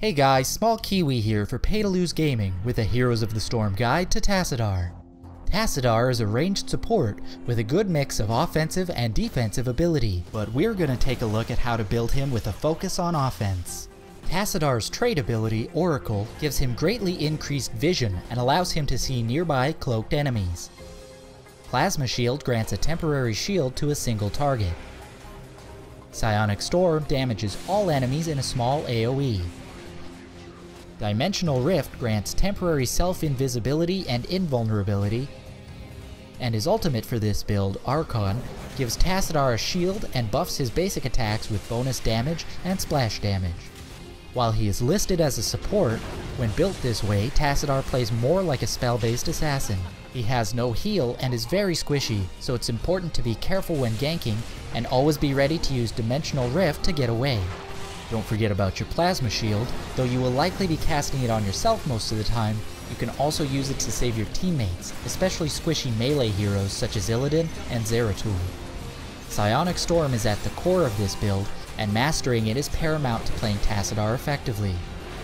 Hey guys, Small Kiwi here for Pay to Lose Gaming with a Heroes of the Storm guide to Tassadar. Tassadar is a ranged support with a good mix of offensive and defensive ability, but we're going to take a look at how to build him with a focus on offense. Tassadar's trait ability, Oracle, gives him greatly increased vision and allows him to see nearby cloaked enemies. Plasma Shield grants a temporary shield to a single target. Psionic Storm damages all enemies in a small AoE. Dimensional Rift grants temporary self-invisibility and invulnerability, and his ultimate for this build, Archon, gives Tassadar a shield and buffs his basic attacks with bonus damage and splash damage. While he is listed as a support, when built this way, Tassadar plays more like a spell-based assassin. He has no heal and is very squishy, so it's important to be careful when ganking and always be ready to use Dimensional Rift to get away. Don't forget about your Plasma Shield. Though you will likely be casting it on yourself most of the time, you can also use it to save your teammates, especially squishy melee heroes such as Illidan and Zeratul. Psionic Storm is at the core of this build, and mastering it is paramount to playing Tassadar effectively.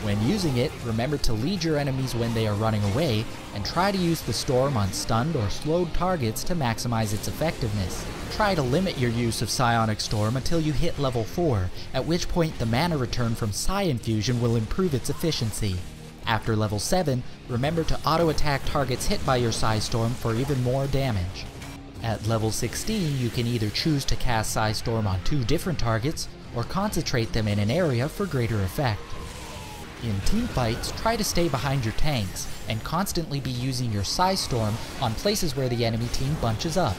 When using it, remember to lead your enemies when they are running away, and try to use the Storm on stunned or slowed targets to maximize its effectiveness. Try to limit your use of Psionic Storm until you hit level 4, at which point the mana return from Psi Infusion will improve its efficiency. After level 7, remember to auto-attack targets hit by your psi-storm for even more damage. At level 16, you can either choose to cast psi-storm on 2 different targets, or concentrate them in an area for greater effect. In teamfights, try to stay behind your tanks, and constantly be using your psi-storm on places where the enemy team bunches up.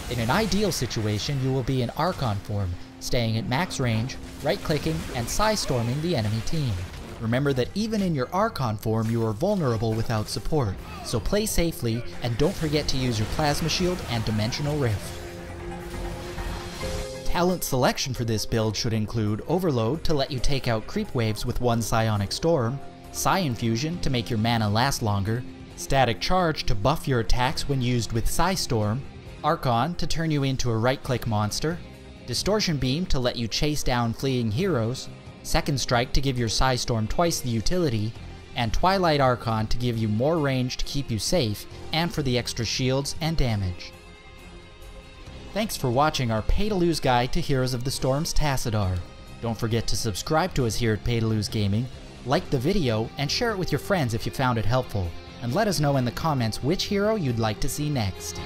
In an ideal situation, you will be in Archon form, staying at max range, right-clicking, and psi-storming the enemy team. Remember that even in your Archon form, you are vulnerable without support, so play safely, and don't forget to use your Plasma Shield and Dimensional Rift. Talent selection for this build should include Overload to let you take out creep waves with one Psionic Storm, Psi Infusion to make your mana last longer, Static Charge to buff your attacks when used with Psi-storm, Archon to turn you into a right-click monster, Distortion Beam to let you chase down fleeing heroes, Second Strike to give your Psi-storm twice the utility, and Twilight Archon to give you more range to keep you safe, and for the extra shields and damage. Thanks for watching our Pay to Lose guide to Heroes of the Storm's Tassadar. Don't forget to subscribe to us here at Pay to Lose Gaming, like the video, and share it with your friends if you found it helpful, and let us know in the comments which hero you'd like to see next.